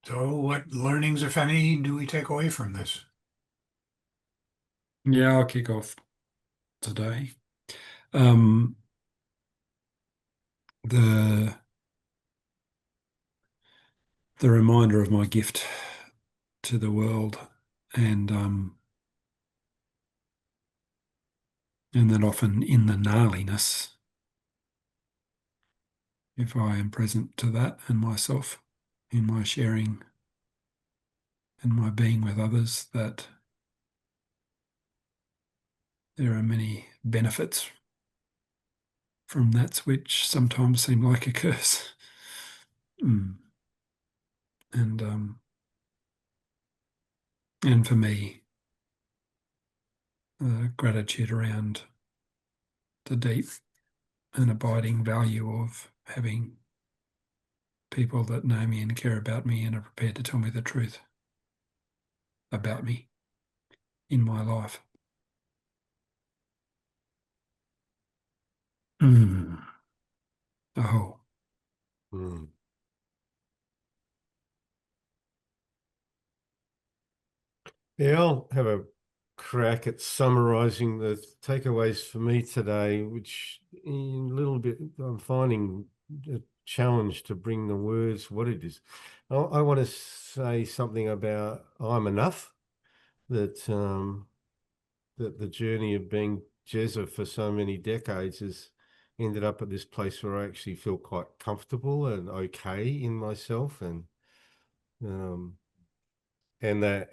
So what learnings, if any, do we take away from this? Yeah, I'll kick off today. Um, the the reminder of my gift to the world, and that often in the gnarliness, if I am present to that and myself in my sharing and my being with others, that there are many benefits from that which sometimes seem like a curse. And and for me, gratitude around the deep and abiding value of having people that know me and care about me and are prepared to tell me the truth about me in my life. Oh. Mm. Yeah, I'll have a crack at summarising the takeaways for me today, which in a little bit I'm finding a challenge to bring the words what it is. I want to say something about I'm enough, that that the journey of being Jezza for so many decades has ended up at this place where I actually feel quite comfortable and okay in myself, and um, the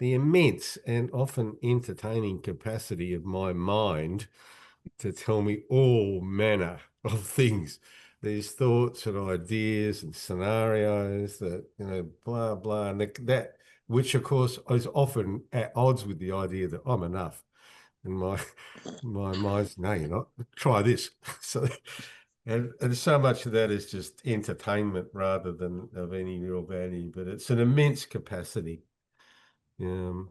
immense and often entertaining capacity of my mind to tell me all manner of things, these thoughts and ideas and scenarios that, blah blah, and that which of course is often at odds with the idea that I'm enough. And my mind's, no, you're not. Try this. So and so much of that is just entertainment rather than of any real value, but it's an immense capacity. And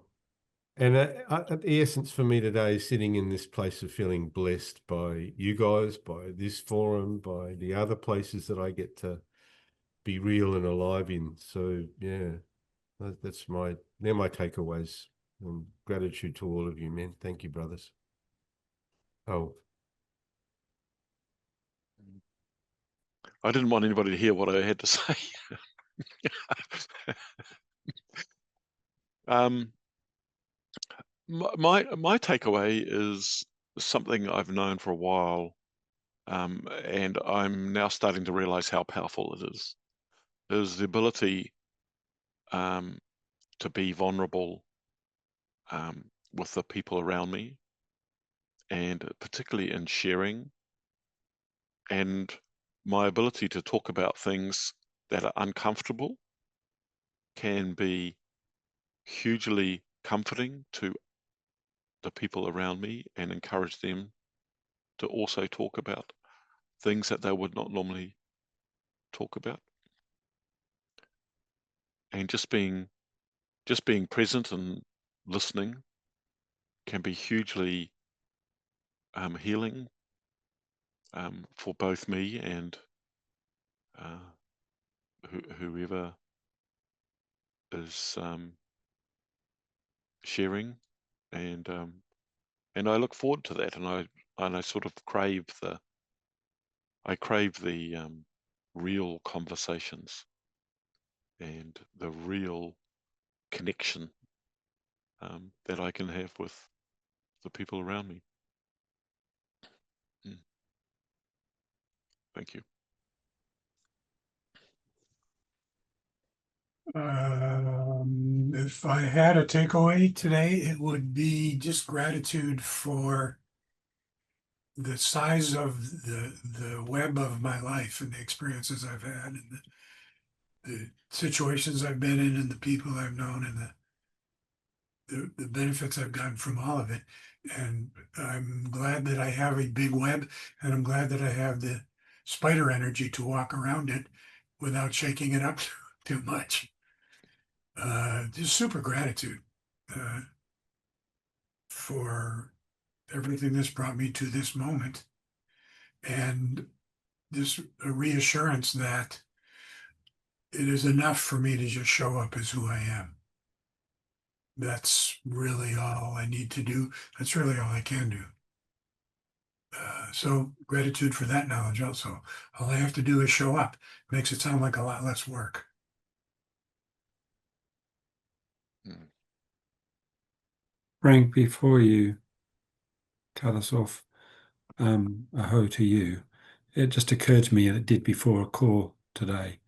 the essence for me today is sitting in this place of feeling blessed by you guys, by this forum, by the other places that I get to be real and alive in. So yeah, they're my takeaways. And gratitude to all of you, men. Thank you, brothers. Oh. I didn't want anybody to hear what I had to say. My takeaway is something I've known for a while, and I'm now starting to realize how powerful it is the ability to be vulnerable with the people around me, and particularly in sharing, and my ability to talk about things that are uncomfortable can be hugely comforting to the people around me and encourage them to also talk about things that they would not normally talk about. And just being present and listening can be hugely healing for both me and whoever is sharing, and I look forward to that, and I sort of crave the real conversations and the real connection that I can have with the people around me. Thank you. If I had a takeaway today, it would be just gratitude for the size of the web of my life and the experiences I've had and the situations I've been in and the people I've known and the benefits I've gotten from all of it. And I'm glad that I have a big web, and I'm glad that I have the spider energy to walk around it without shaking it up too much. just super gratitude uh, for everything that's brought me to this moment, and just a reassurance that it is enough for me to just show up as who I am. That's really all I need to do. That's really all I can do. So gratitude for that knowledge also. All I have to do is show up. Makes it sound like a lot less work. Mm. Frank, before you cut us off, a ho to you. It just occurred to me, and it did before a call today,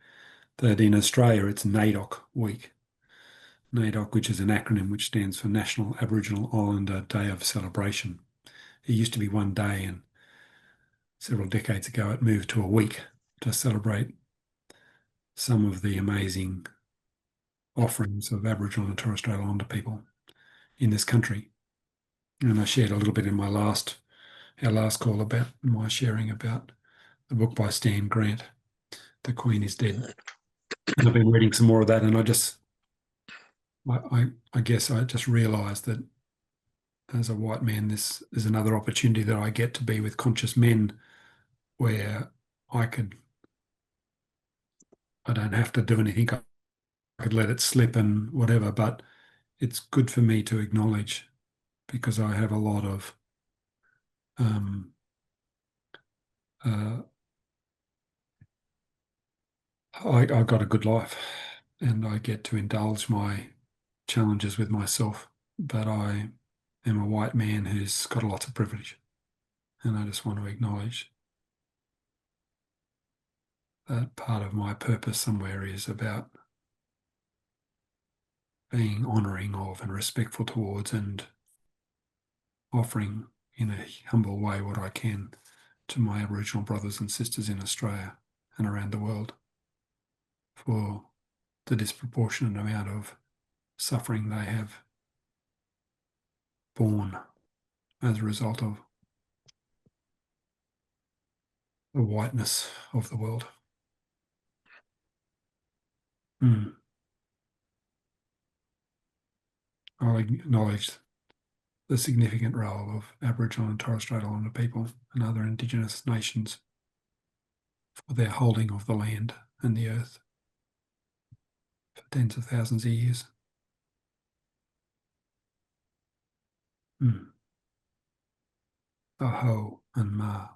that in Australia it's NAIDOC week. NAIDOC, which is an acronym which stands for National Aboriginal Islander Day of Celebration. It used to be one day, and several decades ago it moved to a week to celebrate some of the amazing offerings of Aboriginal and Torres Strait Islander people in this country. And I shared a little bit in our last call about my sharing about the book by Stan Grant, The Queen is Dead. And I've been reading some more of that, and I guess I just realised that as a white man, this is another opportunity that I get to be with conscious men where I don't have to do anything. I could let it slip and whatever, but it's good for me to acknowledge, because I have a lot of uh, I got a good life, and I get to indulge my challenges with myself, but I am a white man who's got lots of privilege, and I just want to acknowledge that part of my purpose somewhere is about being honouring of and respectful towards, and offering in a humble way what I can to my Aboriginal brothers and sisters in Australia and around the world for the disproportionate amount of suffering they have borne as a result of the whiteness of the world. I'll acknowledge the significant role of Aboriginal and Torres Strait Islander people and other Indigenous nations for their holding of the land and the earth for tens of thousands of years. Aho and Ma.